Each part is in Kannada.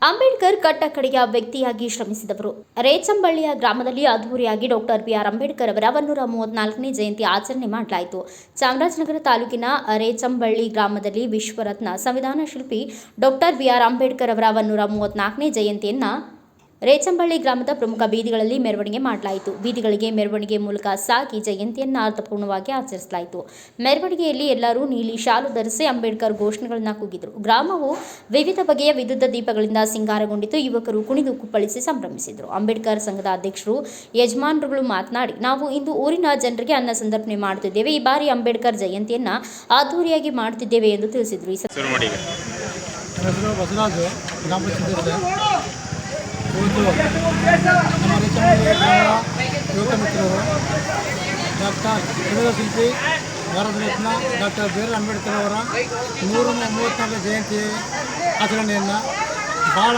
ಅಂಬೇಡ್ಕರ್ ಕಟ್ಟಕಡೆಯ ವ್ಯಕ್ತಿಯಾಗಿ ಶ್ರಮಿಸಿದವರು. ರೇಚಂಬಳ್ಳಿಯ ಗ್ರಾಮದಲ್ಲಿ ಅದ್ದೂರಿಯಾಗಿ ಡಾಕ್ಟರ್ ಬಿಆರ್ ಅಂಬೇಡ್ಕರ್ ಅವರ 134ನೇ ಜಯಂತಿ ಆಚರಣೆ ಮಾಡಲಾಯಿತು. ಚಾಮರಾಜನಗರ ತಾಲೂಕಿನ ರೇಚಂಬಳ್ಳಿ ಗ್ರಾಮದಲ್ಲಿ ವಿಶ್ವರತ್ನ ಸಂವಿಧಾನ ಶಿಲ್ಪಿ ಡಾಕ್ಟರ್ ಬಿಆರ್ ಅಂಬೇಡ್ಕರ್ ಅವರ 134ನೇ ಜಯಂತಿಯನ್ನು ರೇಚಂಬಳ್ಳಿ ಗ್ರಾಮದ ಪ್ರಮುಖ ಬೀದಿಗಳಲ್ಲಿ ಮೆರವಣಿಗೆ ಮಾಡಲಾಯಿತು. ಬೀದಿಗಳಿಗೆ ಮೆರವಣಿಗೆ ಮೂಲಕ ಸಾಗಿ ಜಯಂತಿಯನ್ನು ಅರ್ಥಪೂರ್ಣವಾಗಿ ಆಚರಿಸಲಾಯಿತು. ಮೆರವಣಿಗೆಯಲ್ಲಿ ಎಲ್ಲರೂ ನೀಲಿ ಶಾಲು ಧರಿಸಿ ಅಂಬೇಡ್ಕರ್ ಘೋಷಣೆಗಳನ್ನು ಕೂಗಿದರು. ಗ್ರಾಮವು ವಿವಿಧ ಬಗೆಯ ವಿದ್ಯುತ್ ದೀಪಗಳಿಂದ ಸಿಂಗಾರಗೊಂಡಿದ್ದು ಯುವಕರು ಕುಣಿದು ಕುಪ್ಪಳಿಸಿ ಸಂಭ್ರಮಿಸಿದರು. ಅಂಬೇಡ್ಕರ್ ಸಂಘದ ಅಧ್ಯಕ್ಷರು ಯಜಮಾನರುಗಳು ಮಾತನಾಡಿ, ನಾವು ಇಂದು ಊರಿನ ಜನರಿಗೆ ಅನ್ನ ಸಂತರ್ಪಣೆ ಮಾಡುತ್ತಿದ್ದೇವೆ. ಈ ಬಾರಿ ಅಂಬೇಡ್ಕರ್ ಜಯಂತಿಯನ್ನು ಅದ್ದೂರಿಯಾಗಿ ಮಾಡುತ್ತಿದ್ದೇವೆ ಎಂದು ತಿಳಿಸಿದರು. ಇವತ್ತು ನಮ್ಮ ರೇಚಂಬಳ್ಳಿ ಯುವಕ ಮಿತ್ರರು ಡಾಕ್ಟರ್ ಸಂವಿಧಾನ ಶಿಲ್ಪಿ Bharat Ratna doctor B R Ambedkar ಅವರ 134ನೇ ಜಯಂತಿ ಆಚರಣೆಯನ್ನು ಭಾಳ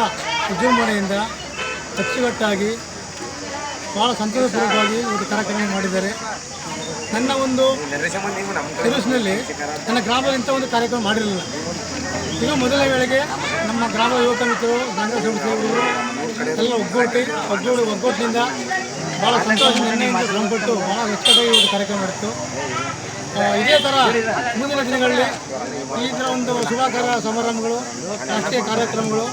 ವಿಜೃಂಭಣೆಯಿಂದ ಅಚ್ಚುಕಟ್ಟಾಗಿ ಭಾಳ ಸಂತೋಷಪೂರ್ವಕವಾಗಿ ಇವತ್ತು ಕಾರ್ಯಕ್ರಮ ಮಾಡಿದ್ದಾರೆ. ನನ್ನ ಒಂದು ಸರ್ವಿಸ್ನಲ್ಲಿ ನನ್ನ ಗ್ರಾಮದ ಇಂಥ ಒಂದು ಕಾರ್ಯಕ್ರಮ ಮಾಡಿರಲಿಲ್ಲ. ಇದು ಮೊದಲ ವೇಳೆಗೆ ನಮ್ಮ ಗ್ರಾಮ ಯುವಕ ಮಿತ್ರರು ಕಾಂಗ್ರೆಸ್ ಸಂಸ್ಥೆಗಳು ಎಲ್ಲ ಒಗ್ಗಟ್ಟಿನಿಂದ ಭಾಳ ಸಂತೋಷದಿಂದ ಶ್ರಮಪಟ್ಟು ಭಾಳ ಅಚ್ಚುಕಟ್ಟಾಗಿ ಒಂದು ಕಾರ್ಯಕ್ರಮ ಮಾಡಿತ್ತು. ಇದೇ ಥರ ಮುಂದಿನ ದಿನಗಳಲ್ಲಿ ಈ ಥರ ಒಂದು ಶುಭಾಕಾರ ಸಮಾರಂಭಗಳು, ರಾಷ್ಟ್ರೀಯ ಕಾರ್ಯಕ್ರಮಗಳು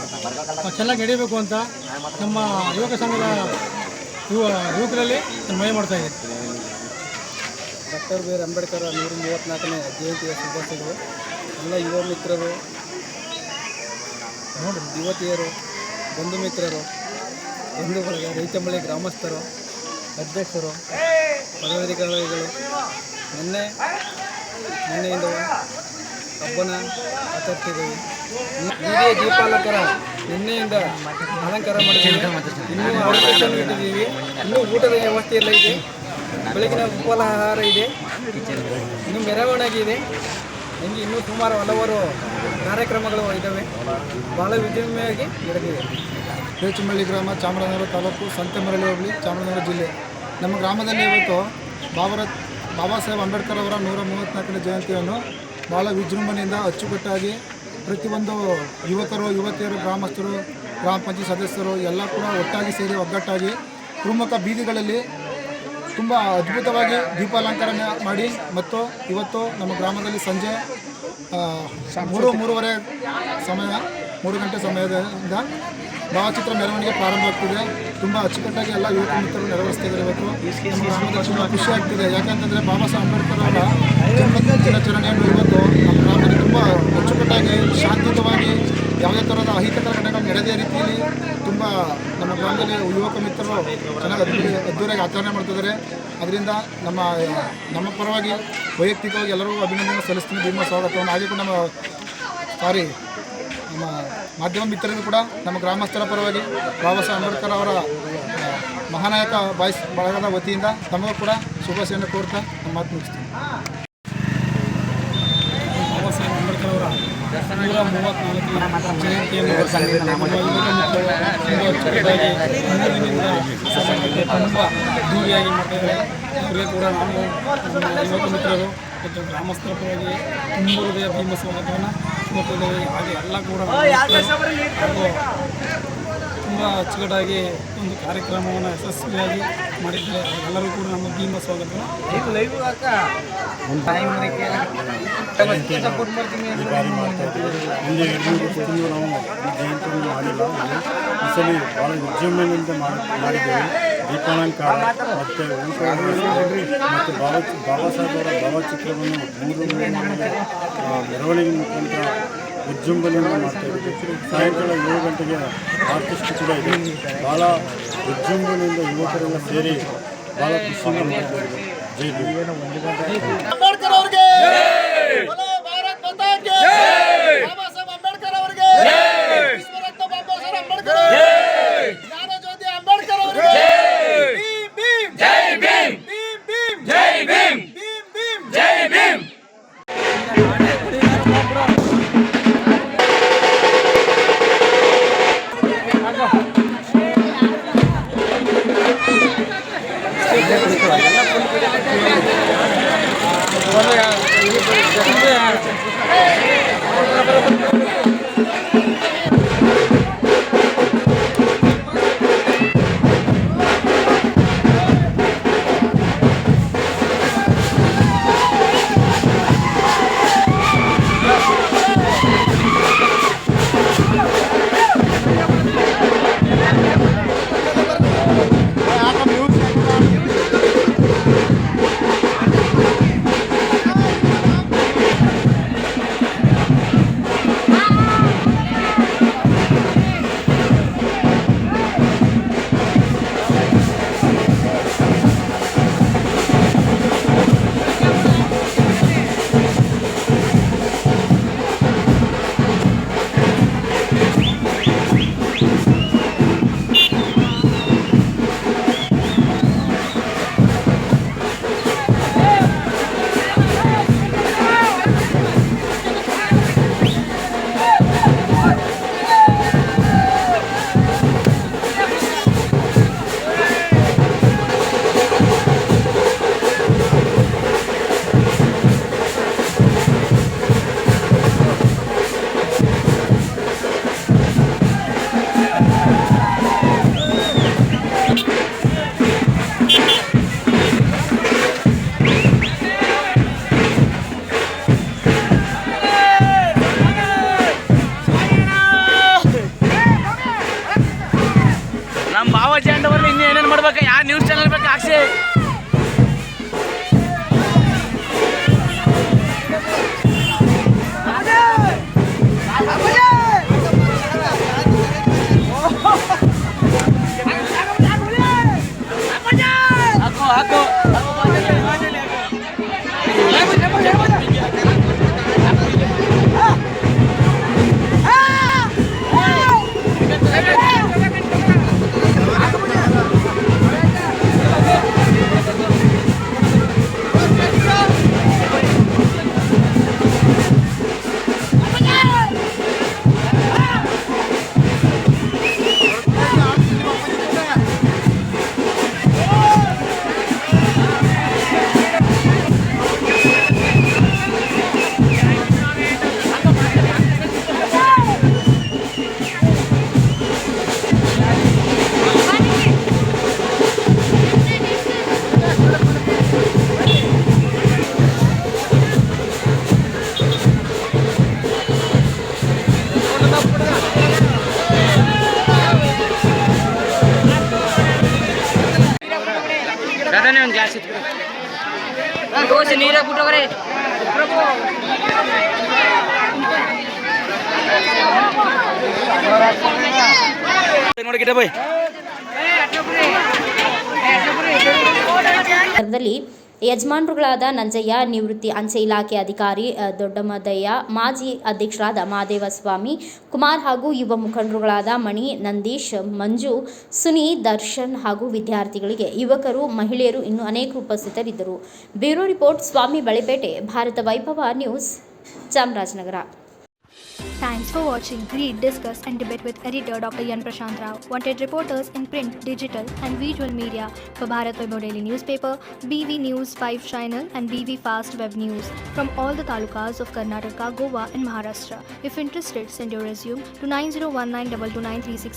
ಚೆನ್ನಾಗಿ ನಡೀಬೇಕು ಅಂತ ನಮ್ಮ ಯುವಕ ಸಂಘದ ಯುವಕರಲ್ಲಿ ನಾನು ಮನವಿ ಮಾಡ್ತಾ ಇದ್ದೀನಿ. ಡಾಕ್ಟರ್ ಬಿ ಆರ್ ಅಂಬೇಡ್ಕರ್ 134ನೇ ಜಯಂತಿಯ ಶುಭಾಶಯಗಳು. ಎಲ್ಲ ಯುವ ಮಿತ್ರರು, ಯುವತಿಯರು, ಬಂಧು ಮಿತ್ರರು, ಬಂಧು ಬಳಗ, ರೇಚಂಬಳ್ಳಿ ಗ್ರಾಮಸ್ಥರು, ಅಧ್ಯಕ್ಷರು, ಪದಾಧಿಕಾರಿಗಳು ನಿನ್ನೆಯಿಂದ ಹಬ್ಬನ ಆಚರಿಸಿದ್ದೀವಿ. ಹೀಗೆ ದೀಪಾಲಂಕಾರ ನಿನ್ನೆಯಿಂದ ಅಲಂಕಾರ ಮಾಡಿದ್ದೀವಿ. ಇನ್ನೂ ಅವಕಾಶ ಇಟ್ಟಿದ್ದೀವಿ. ಇನ್ನೂ ಊಟದ ವ್ಯವಸ್ಥೆ ಎಲ್ಲ ಇದೆ. ಬೆಳಗಿನ ಉಪಹಾರ ಇದೆ. ಇನ್ನೂ ಮೆರವಣಿಗೆ ಇದೆ. ಹೀಗೆ ಇನ್ನೂ ಸುಮಾರು ಹಲವಾರು ಕಾರ್ಯಕ್ರಮಗಳು ಇದ್ದಾವೆ. ಭಾಳ ವಿಜೃಂಭಣೆಯಾಗಿ ನಡೆದಿದೆ. ರೇಚಂಬಳ್ಳಿ ಗ್ರಾಮ, ಚಾಮರಾಜನಗರ ತಾಲೂಕು, ಸಂತೆಮರಳಿ ಹೋಬಳಿ, ಚಾಮರಾಜನಗರ ಜಿಲ್ಲೆ. ನಮ್ಮ ಗ್ರಾಮದಲ್ಲಿ ಇವತ್ತು ಬಾಬಾ ಸಾಹೇಬ್ ಅಂಬೇಡ್ಕರ್ ಅವರ 134ನೇ ಜಯಂತಿಯನ್ನು ಭಾಳ ವಿಜೃಂಭಣೆಯಿಂದ ಅಚ್ಚುಕಟ್ಟಾಗಿ ಪ್ರತಿಯೊಂದು ಯುವಕರು, ಯುವತಿಯರು, ಗ್ರಾಮಸ್ಥರು, ಗ್ರಾಮ ಪಂಚಾಯತ್ ಸದಸ್ಯರು ಎಲ್ಲ ಕೂಡ ಒಟ್ಟಾಗಿ ಸೇರಿ ಒಗ್ಗಟ್ಟಾಗಿ ಪ್ರಮುಖ ಬೀದಿಗಳಲ್ಲಿ ತುಂಬ ಅದ್ಭುತವಾಗಿ ದೀಪಾಲಂಕಾರ ಮಾಡಿ ಮತ್ತು ಇವತ್ತು ನಮ್ಮ ಗ್ರಾಮದಲ್ಲಿ ಸಂಜೆ 3:30 3 ಗಂಟೆ ಸಮಯದಿಂದ ಭಾವಚಿತ್ರ ಮೆರವಣಿಗೆ ಪ್ರಾರಂಭ ಆಗ್ತಿದೆ. ತುಂಬ ಅಚ್ಚುಕಟ್ಟಾಗಿ ಎಲ್ಲ ಯುವಕ ಮಿತ್ರರು ನೆರವೇರಿಸ್ತಿದ್ದಾರೆ. ಇವತ್ತು ನಮ್ಮ ಗ್ರಾಮದಲ್ಲಿ ತುಂಬ ಖುಷಿ ಆಗ್ತಿದೆ. ಯಾಕಂತಂದರೆ ಬಾಬಾ ಸಾಹೇಬ್ ಅಂಬೇಡ್ಕರ್ ಅವರ ದಿನಾಚರಣೆಯನ್ನು ಇವತ್ತು ನಮ್ಮ ಗ್ರಾಮದಲ್ಲಿ ತುಂಬ ಅಚ್ಚುಕಟ್ಟಾಗಿ ಶಾಂತಿಯುತವಾಗಿ ಯಾವುದೇ ಥರದ ಅಹಿತಕರ ಘಟನೆಗಳು ನಡೆದೇ ರೀತಿಯಲ್ಲಿ ತುಂಬ ನಮ್ಮ ಗ್ರಾಮದಲ್ಲಿ ಯುವಕ ಮಿತ್ರರು ಚೆನ್ನಾಗಿ ಅದ್ದೂರಿಯಾಗಿ ಆಚರಣೆ ಮಾಡ್ತಿದ್ದಾರೆ. ಅದರಿಂದ ನಮ್ಮ ಪರವಾಗಿ ವೈಯಕ್ತಿಕವಾಗಿ ಎಲ್ಲರಿಗೂ ಅಭಿನಂದನೆ ಸಲ್ಲಿಸ್ತೀನಿ. ಭೀಮ ಸ್ವಾಗತವನ್ನು ಹಾಗೆ ಕೂಡ ನಮ್ಮ ಮಾಧ್ಯಮ ಮಿತ್ರರಿಗೂ ಕೂಡ ನಮ್ಮ ಗ್ರಾಮಸ್ಥರ ಪರವಾಗಿ ಬಾಬಾ ಸಾಹೇಬ್ ಅಂಬೇಡ್ಕರ್ ಅವರ ಮಹಾನಾಯಕ ಬಾಯ್ಸ್ ಬಳಗದ ವತಿಯಿಂದ ತಮಗೂ ಕೂಡ ಶುಭಾಶಯವನ್ನು ಕೋರ್ತಾ ನಮ್ಮ ಮಾತು ಮುಗಿಸ್ತೀನಿ. ಬಾಬಾ ಸಾಹೇಬ್ ಅಂಬೇಡ್ಕರ್ ಅವರ 134ನೇ ಜಯಂತಿಯನ್ನು ತುಂಬ ದೂರಿಯಾಗಿ ಮಾಡ್ತಾಯಿದ್ದಾರೆ. ಅವರಿಗೆ ಕೂಡ ನಾವು ಯುವಕ ಮಿತ್ರರು ಮತ್ತು ಗ್ರಾಮಸ್ಥರ ಪರವಾಗಿ ತುಂಬ ಹೃದಯ ಭೀಮ ಸ್ವಾಗತವನ್ನು ಕೊಟ್ಟಿದ್ದೇವೆ. ಹಾಗೆ ಎಲ್ಲ ಕೂಡ ಹಾಗೂ ತುಂಬ ಅಚ್ಚುಕಟ್ಟಾಗಿ ಒಂದು ಕಾರ್ಯಕ್ರಮವನ್ನು ಯಶಸ್ವಿಯಾಗಿ ಮಾಡಿದ್ದಾರೆ. ಎಲ್ಲರೂ ಕೂಡ ನಮ್ಮ ಭೀಮ ಸ್ವಾಗತವನ್ನು ಈ ಬಾರಿ ಮಾಡ್ತಾ ಇದ್ದೀವಿ. ಹಿಂದೆ 2 ತಿಂಗಳು ನಾವು ಈ ಜಯಂತಿಯನ್ನು ಮಾಡಿಲ್ಲ. ಈ ಸಲ ಭಾಳ ವಿಜೃಂಭಣೆಯಿಂದ ಮಾಡಿದ್ದೇವೆ. ದೀಪಾಲಂಕಾರ ಮತ್ತು ಊಟ ಮತ್ತು ಬಾಬಾ ಸಾಹೇಬ್ ಅವರ ಭಾವಚಿತ್ರವನ್ನು 3 ಮೆರವಣಿಗೆ ಮುಖಾಂತರ ವಿಜೃಂಭಣೆಯಿಂದ ಮಾಡ್ತಾಯಿದ್ದೀವಿ. ಸಾಯಂಕಾಲ 7 ಗಂಟೆಗೆ ಆರ್ಕೆಸ್ಟ್ರಾ ಕೂಡ ಇದೆ. ಭಾಳ ವಿಜೃಂಭಣೆಯಿಂದ ಯುವಕರೆಲ್ಲ ಸೇರಿ ಭಾಳ ಖುಷಿಯಿಂದ ಮಾಡ್ತಾಯಿದ್ದೀವಿ. ಜೈ ನ್ಯೂಸ್ ಚಾನಲ್ ಬೇಕು ಹಾಕ್ಸಿ. ಹಾಕು ಗದನೆ ಒಂದು ಗ್ಲಾಸ್ ಇತ್ತು ದೋಸೆ ನೀರಾಗ ಬಿಟ್ಟವ್ರೆ. ನೋಡಿ ಗಿಡ ಬೈ ದಲ್ಲಿ ಯಜಮಾನರುಗಳಾದ ನಂಜಯ್ಯ, ನಿವೃತ್ತಿ ಅಂಚೆ ಇಲಾಖೆ ಅಧಿಕಾರಿ ದೊಡ್ಡಮದಯ್ಯ, ಮಾಜಿ ಅಧ್ಯಕ್ಷರಾದ ಮಹಾದೇವಸ್ವಾಮಿ ಕುಮಾರ್ ಹಾಗೂ ಯುವ ಮುಖಂಡರುಗಳಾದ ಮಣಿ, ನಂದೀಶ್, ಮಂಜು, ಸುನಿ, ದರ್ಶನ್ ಹಾಗೂ ವಿದ್ಯಾರ್ಥಿಗಳಿಗೆ ಯುವಕರು, ಮಹಿಳೆಯರು ಇನ್ನೂ ಅನೇಕರು ಉಪಸ್ಥಿತರಿದ್ದರು. ಬ್ಯೂರೋ ರಿಪೋರ್ಟ್, ಸ್ವಾಮಿ ಬಳಿಪೇಟೆ, ಭಾರತ ವೈಭವ news, Chamarajanagar. Thanks for watching. Read, discuss and debate with editor Dr. Yan Prashant Rao. Wanted reporters in print, digital and visual media for Bharat Vaibhav Daily Newspaper, BV News 5 Channel and BV Fast Web News from all the talukas of Karnataka, Goa and Maharashtra. If interested, send your resume to 9019229369